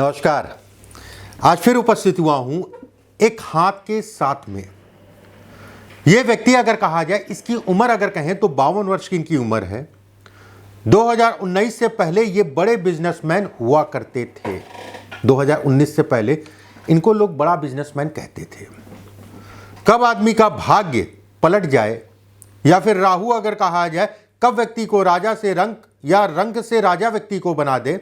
नमस्कार। आज फिर उपस्थित हुआ हूं एक हाथ के साथ में। यह व्यक्ति अगर कहा जाए, इसकी उम्र अगर कहें तो 52 वर्ष की इनकी उम्र है। 2019 से पहले ये बड़े बिजनेसमैन हुआ करते थे। 2019 से पहले इनको लोग बड़ा बिजनेसमैन कहते थे। कब आदमी का भाग्य पलट जाए या फिर राहु अगर कहा जाए, कब व्यक्ति को राजा से रंक या रंक से राजा व्यक्ति को बना दे,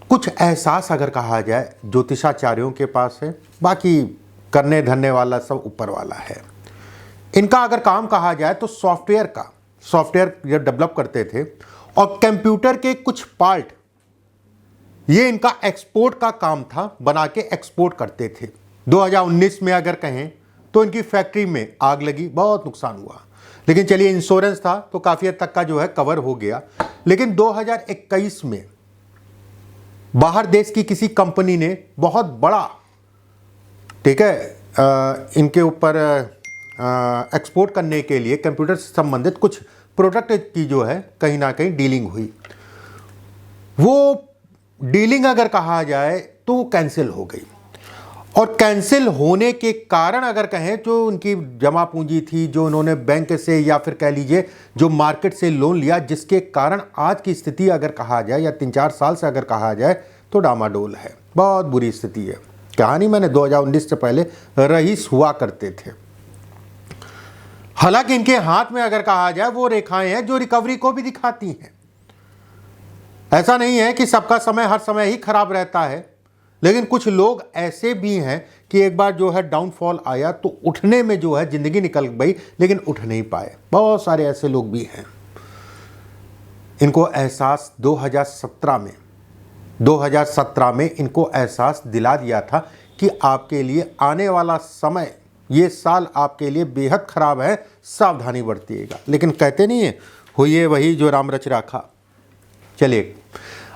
कुछ एहसास अगर कहा जाए ज्योतिषाचार्यों के पास है। बाकी करने धरने वाला सब ऊपर वाला है। इनका अगर काम कहा जाए तो सॉफ्टवेयर ये डेवलप करते थे और कंप्यूटर के कुछ पार्ट ये इनका एक्सपोर्ट का काम था, बना के एक्सपोर्ट करते थे। 2019 में अगर कहें तो इनकी फैक्ट्री में आग लगी, बहुत नुकसान हुआ, लेकिन चलिए इंश्योरेंस था तो काफ़ी हद तक का जो है कवर हो गया। लेकिन 2021 में बाहर देश की किसी कंपनी ने बहुत बड़ा, ठीक है, इनके ऊपर एक्सपोर्ट करने के लिए कंप्यूटर से संबंधित कुछ प्रोडक्ट की जो है कहीं ना कहीं डीलिंग हुई। वो डीलिंग अगर कहा जाए तो कैंसिल हो गई, और कैंसिल होने के कारण अगर कहें तो उनकी जमा पूंजी थी जो उन्होंने बैंक से या फिर कह लीजिए जो मार्केट से लोन लिया, जिसके कारण आज की स्थिति अगर कहा जाए या 3-4 साल से अगर कहा जाए तो डामाडोल है। बहुत बुरी स्थिति है। कहानी मैंने 2019 से पहले रईस हुआ करते थे। हालांकि इनके हाथ में अगर कहा जाए वो रेखाएं हैं जो रिकवरी को भी दिखाती हैं। ऐसा नहीं है कि सबका समय हर समय ही खराब रहता है, लेकिन कुछ लोग ऐसे भी हैं कि एक बार जो है डाउनफॉल आया तो उठने में जो है जिंदगी निकल गई, लेकिन उठ नहीं पाए। बहुत सारे ऐसे लोग भी हैं। इनको एहसास 2017 में इनको एहसास दिला दिया था कि आपके लिए आने वाला समय, ये साल आपके लिए बेहद खराब है, सावधानी बरतिएगा। लेकिन कहते नहीं है, हुई वही जो राम रच राखा। चलिए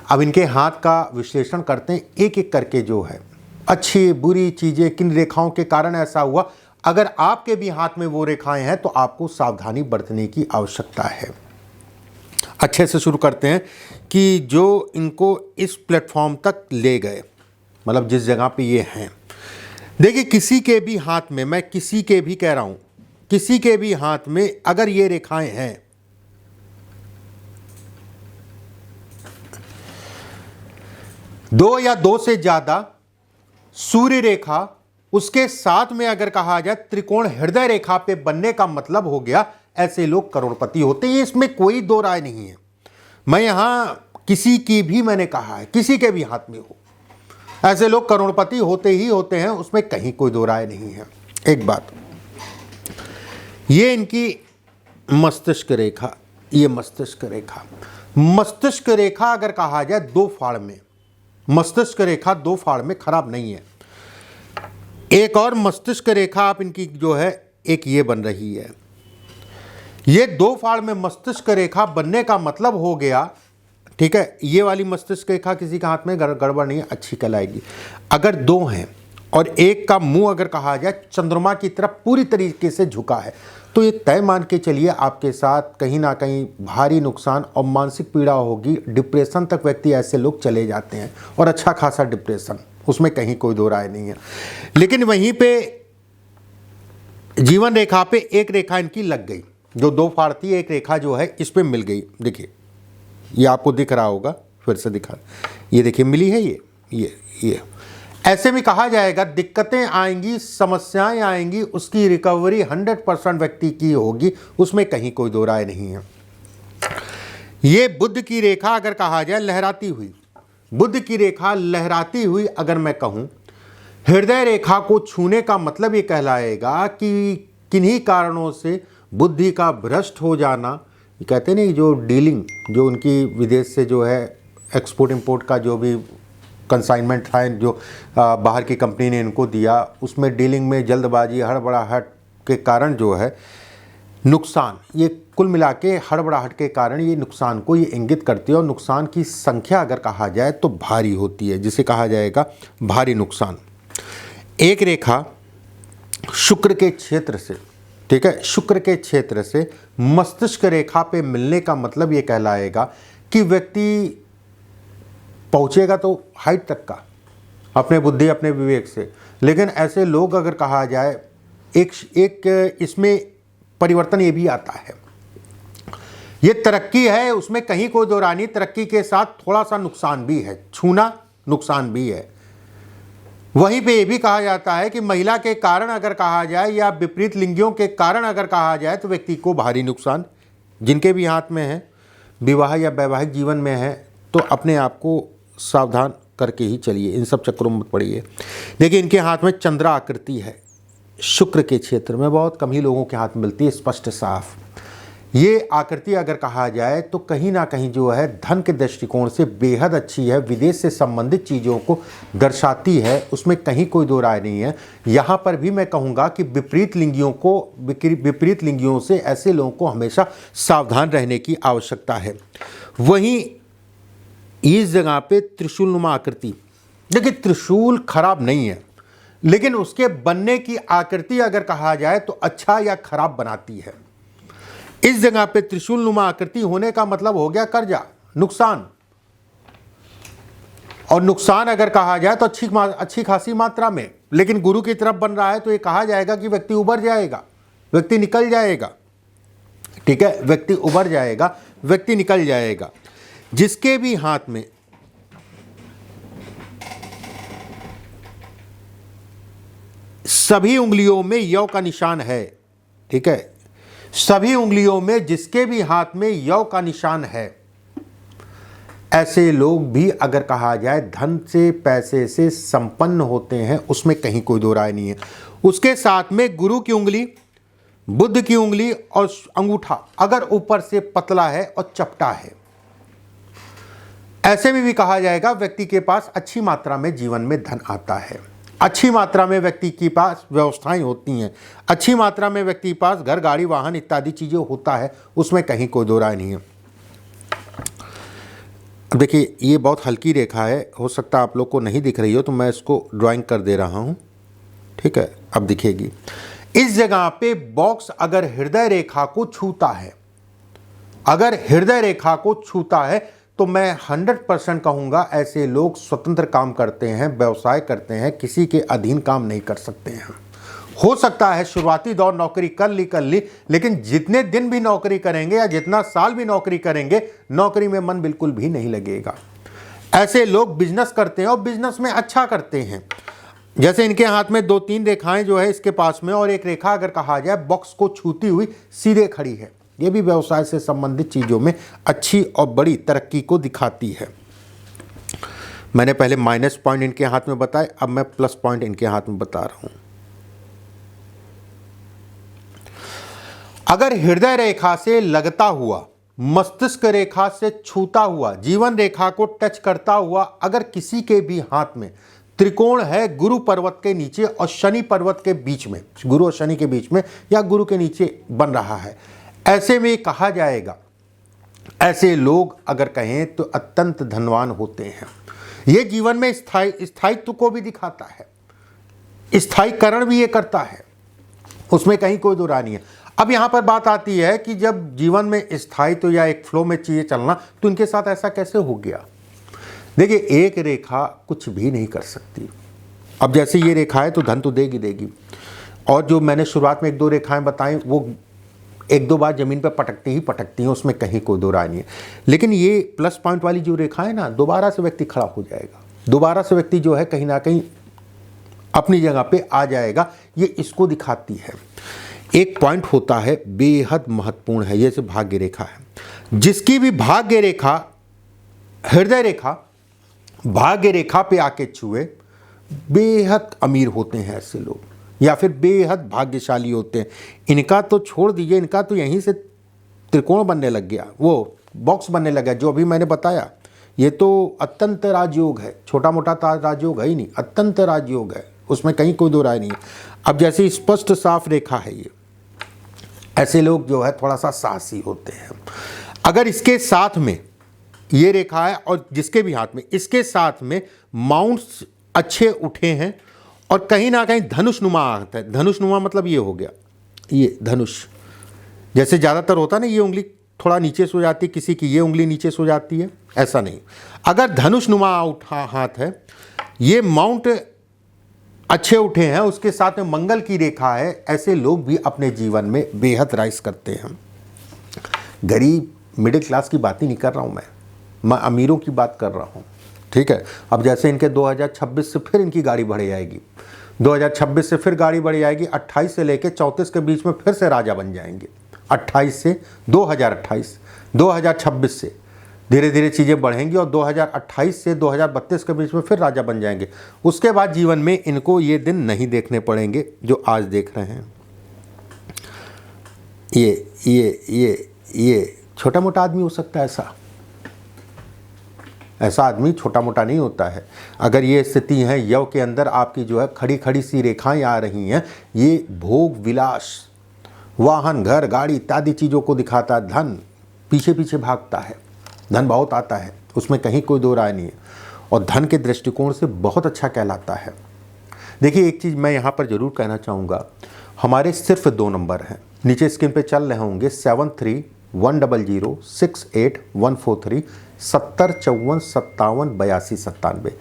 अब इनके हाथ का विश्लेषण करते हैं एक एक करके, जो है अच्छी बुरी चीज़ें किन रेखाओं के कारण ऐसा हुआ। अगर आपके भी हाथ में वो रेखाएं हैं तो आपको सावधानी बरतने की आवश्यकता है। अच्छे से शुरू करते हैं कि जो इनको इस प्लेटफॉर्म तक ले गए, मतलब जिस जगह पे ये हैं। देखिए, किसी के भी हाथ में, मैं किसी के भी कह रहा हूँ, किसी के भी हाथ में अगर ये रेखाएं हैं, दो या दो से ज्यादा सूर्य रेखा, उसके साथ में अगर कहा जाए त्रिकोण हृदय रेखा पे बनने का मतलब हो गया ऐसे लोग करोड़पति होते हैं। इसमें कोई दो राय नहीं है। मैं यहां किसी की भी, मैंने कहा है, किसी के भी हाथ में हो, ऐसे लोग करोड़पति होते ही होते हैं, उसमें कहीं कोई दो राय नहीं है। एक बात, ये इनकी मस्तिष्क रेखा, ये मस्तिष्क रेखा अगर कहा जाए दो फाड़ में, मस्तिष्क रेखा दो फाड़ में खराब नहीं है। एक और मस्तिष्क रेखा आप इनकी जो है एक ये बन रही है। ये दो फाड़ में मस्तिष्क रेखा बनने का मतलब हो गया, ठीक है, ये वाली मस्तिष्क रेखा किसी के हाथ में गड़बड़ नहीं है, अच्छी कहलाएगी। अगर दो हैं और एक का मुंह अगर कहा जाए चंद्रमा की तरफ पूरी तरीके से झुका है, तो ये तय मान के चलिए आपके साथ कहीं ना कहीं भारी नुकसान और मानसिक पीड़ा होगी। डिप्रेशन तक व्यक्ति ऐसे लोग चले जाते हैं, और अच्छा खासा डिप्रेशन, उसमें कहीं कोई दो राय नहीं है। लेकिन वहीं पे जीवन रेखा पे एक रेखा इनकी लग गई, जो दो फाड़ थी, एक रेखा जो है इस पे मिल गई। देखिए, ये आपको दिख रहा होगा, फिर से दिखा, ये देखिए मिली है ये। ऐसे में कहा जाएगा दिक्कतें आएंगी, समस्याएं आएंगी, उसकी रिकवरी 100% व्यक्ति की होगी, उसमें कहीं कोई दो राय नहीं है। ये बुध की रेखा अगर कहा जाए लहराती हुई, बुध की रेखा लहराती हुई अगर मैं कहूं, हृदय रेखा को छूने का मतलब ये कहलाएगा कि किन्हीं कारणों से बुद्धि का भ्रष्ट हो जाना। ये कहते नहीं, जो डीलिंग, जो उनकी विदेश से जो है एक्सपोर्ट इंपोर्ट का जो भी कंसाइनमेंट था, जो बाहर की कंपनी ने इनको दिया, उसमें डीलिंग में जल्दबाजी, हड़बड़ाहट के कारण जो है नुकसान, ये कुल मिला के हड़बड़ाहट के कारण ये नुकसान को ये इंगित करती है। और नुकसान की संख्या अगर कहा जाए तो भारी होती है, जिसे कहा जाएगा भारी नुकसान। एक रेखा शुक्र के क्षेत्र से, ठीक है, शुक्र के क्षेत्र से मस्तिष्क रेखा पे मिलने का मतलब ये कहलाएगा कि व्यक्ति पहुंचेगा तो हाइट तक का, अपने बुद्धि अपने विवेक से। लेकिन ऐसे लोग अगर कहा जाए, एक इसमें परिवर्तन ये भी आता है, ये तरक्की है, उसमें कहीं कोई दो राय नहीं, तरक्की के साथ थोड़ा सा नुकसान भी है, छूना नुकसान भी है। वहीं पे ये भी कहा जाता है कि महिला के कारण अगर कहा जाए या विपरीत लिंगियों के कारण अगर कहा जाए तो व्यक्ति को भारी नुकसान। जिनके भी हाथ में है, विवाह या वैवाहिक जीवन में है, तो अपने आप को सावधान करके ही चलिए, इन सब चक्रों में मत पड़िए। देखिए, इनके हाथ में चंद्रा आकृति है, शुक्र के क्षेत्र में, बहुत कम ही लोगों के हाथ में मिलती है स्पष्ट साफ। ये आकृति अगर कहा जाए तो कहीं ना कहीं जो है धन के दृष्टिकोण से बेहद अच्छी है, विदेश से संबंधित चीज़ों को दर्शाती है, उसमें कहीं कोई दो राय नहीं है। यहाँ पर भी मैं कहूँगा कि विपरीत लिंगियों से ऐसे लोगों को हमेशा सावधान रहने की आवश्यकता है। वहीं इस जगह पे त्रिशूलनुमा आकृति, देखिए त्रिशूल खराब नहीं है, लेकिन उसके बनने की आकृति अगर कहा जाए तो अच्छा या खराब बनाती है। इस जगह पे त्रिशूलनुमा आकृति होने का मतलब हो गया कर्जा, नुकसान। और नुकसान अगर कहा जाए तो अच्छी खासी मात्रा में, लेकिन गुरु की तरफ बन रहा है तो ये कहा जाएगा कि व्यक्ति उबर जाएगा, व्यक्ति निकल जाएगा। ठीक है, व्यक्ति उबर जाएगा, व्यक्ति निकल जाएगा। जिसके भी हाथ में सभी उंगलियों में यौ का निशान है, ठीक है, सभी उंगलियों में जिसके भी हाथ में यौ का निशान है, ऐसे लोग भी अगर कहा जाए धन से पैसे से संपन्न होते हैं, उसमें कहीं कोई दो राय नहीं है। उसके साथ में गुरु की उंगली, बुध की उंगली और अंगूठा अगर ऊपर से पतला है और चपटा है, ऐसे में भी कहा जाएगा व्यक्ति के पास अच्छी मात्रा में जीवन में धन आता है, अच्छी मात्रा में व्यक्ति के पास व्यवस्थाएं होती हैं, अच्छी मात्रा में व्यक्ति के पास घर गाड़ी वाहन इत्यादि चीज़ें होता है, उसमें कहीं कोई दो राय नहीं है। देखिए, ये बहुत हल्की रेखा है, हो सकता है आप लोग को नहीं दिख रही हो, तो मैं इसको ड्राइंग कर दे रहा हूँ। ठीक है, अब दिखेगी। इस जगह पे बॉक्स अगर हृदय रेखा को छूता है, अगर हृदय रेखा को छूता है तो मैं 100% कहूँगा ऐसे लोग स्वतंत्र काम करते हैं, व्यवसाय करते हैं, किसी के अधीन काम नहीं कर सकते हैं। हो सकता है शुरुआती दौर नौकरी कर ली, लेकिन जितने दिन भी नौकरी करेंगे या जितना साल भी नौकरी करेंगे, नौकरी में मन बिल्कुल भी नहीं लगेगा। ऐसे लोग बिजनेस करते हैं और बिजनेस में अच्छा करते हैं। जैसे इनके हाथ में 2-3 रेखाएं जो है इसके पास में, और एक रेखा अगर कहा जाए बॉक्स को छूती हुई सीधे खड़ी है, ये भी व्यवसाय से संबंधित चीज़ों में अच्छी और बड़ी तरक्की को दिखाती है। मैंने पहले माइनस पॉइंट इनके हाथ में बताए, अब मैं प्लस पॉइंट इनके हाथ में बता रहा हूं। अगर हृदय रेखा से लगता हुआ, मस्तिष्क रेखा से छूता हुआ, जीवन रेखा को टच करता हुआ अगर किसी के भी हाथ में त्रिकोण है गुरु पर्वत के नीचे और शनि पर्वत के बीच में, गुरु और शनि के बीच में या गुरु के नीचे बन रहा है, ऐसे में कहा जाएगा ऐसे लोग अगर कहें तो अत्यंत धनवान होते हैं। ये जीवन में स्थायित्व को भी दिखाता है, स्थायीकरण भी ये करता है, उसमें कहीं कोई दो राय नहीं है। अब यहाँ पर बात आती है कि जब जीवन में स्थायित्व या एक फ्लो में चाहिए चलना, तो इनके साथ ऐसा कैसे हो गया। देखिए, एक रेखा कुछ भी नहीं कर सकती। अब जैसे ये रेखा है तो धन तो देगी, और जो मैंने शुरुआत में 1-2 रेखाएं बताई वो 1-2 बार जमीन पर पटकती हैं, उसमें कहीं कोई दो राय नहीं है। लेकिन ये प्लस पॉइंट वाली जो रेखा है ना, दोबारा से व्यक्ति खड़ा हो जाएगा, दोबारा से व्यक्ति जो है कहीं ना कहीं अपनी जगह पे आ जाएगा, ये इसको दिखाती है। एक पॉइंट होता है बेहद महत्वपूर्ण है, जैसे भाग्य रेखा है। जिसकी भी भाग्य रेखा, हृदय रेखा भाग्य रेखा पे आके छुए, बेहद अमीर होते हैं ऐसे लोग, या फिर बेहद भाग्यशाली होते हैं। इनका तो छोड़ दीजिए, इनका तो यहीं से त्रिकोण बनने लग गया, वो बॉक्स बनने लगा जो अभी मैंने बताया। ये तो अत्यंत राजयोग है, छोटा मोटा राजयोग है ही नहीं, अत्यंत राजयोग है, उसमें कहीं कोई दो राय नहीं है। अब जैसे स्पष्ट साफ रेखा है ये, ऐसे लोग जो है थोड़ा सा साहसी होते हैं। अगर इसके साथ में ये रेखा है और जिसके भी हाथ में इसके साथ में माउंट्स अच्छे उठे हैं और कहीं ना कहीं धनुषनुमा आता है। धनुषनुमा मतलब ये हो गया, ये धनुष जैसे ज़्यादातर होता है ना, ये उंगली थोड़ा नीचे सो जाती है, किसी की ये उंगली नीचे सो जाती है, ऐसा नहीं। अगर धनुषनुमा उठा हाथ है ये माउंट अच्छे उठे हैं, उसके साथ में मंगल की रेखा है, ऐसे लोग भी अपने जीवन में बेहद राइज करते हैं। गरीब मिडिल क्लास की बात ही नहीं कर रहा हूँ मैं अमीरों की बात कर रहा हूँ। ठीक है, अब जैसे इनके 2026 से फिर इनकी गाड़ी बढ़ जाएगी, 2026 से फिर गाड़ी बढ़ जाएगी, 28 से लेके 34 के बीच में फिर से राजा बन जाएंगे। 28 से 2026 से धीरे धीरे चीज़ें बढ़ेंगी और 2028 से 2032 के बीच में फिर राजा बन जाएंगे। उसके बाद जीवन में इनको ये दिन नहीं देखने पड़ेंगे जो आज देख रहे हैं। ये छोटा मोटा आदमी हो सकता है, ऐसा आदमी छोटा मोटा नहीं होता है। अगर ये स्थिति है यव के अंदर आपकी जो है खड़ी खड़ी सी रेखाएं आ रही हैं, ये भोग विलास, वाहन, घर, गाड़ी इत्यादि चीज़ों को दिखाता है। धन पीछे पीछे भागता है, धन बहुत आता है, उसमें कहीं कोई दो राय नहीं है, और धन के दृष्टिकोण से बहुत अच्छा कहलाता है। देखिए एक चीज़ मैं यहाँ पर ज़रूर कहना चाहूँगा, हमारे सिर्फ 2 नंबर हैं, नीचे स्क्रीन पे चल रहे होंगे 7310068143 70 54 57 82 97।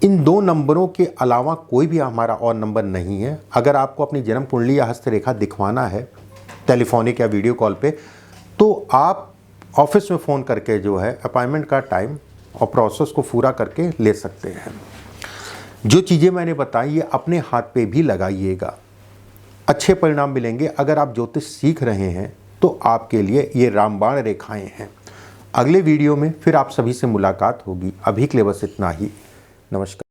इन 2 नंबरों के अलावा कोई भी हमारा और नंबर नहीं है। अगर आपको अपनी जन्म कुंडली या हस्तरेखा दिखवाना है टेलीफोनिक या वीडियो कॉल पे, तो आप ऑफिस में फ़ोन करके जो है अपॉइंटमेंट का टाइम और प्रोसेस को पूरा करके ले सकते हैं। जो चीज़ें मैंने बताई ये अपने हाथ पे भी लगाइएगा, अच्छे परिणाम मिलेंगे। अगर आप ज्योतिष सीख रहे हैं तो आपके लिए ये रामबाण रेखाएं हैं। अगले वीडियो में फिर आप सभी से मुलाकात होगी। अभी के लिए बस इतना ही। नमस्कार।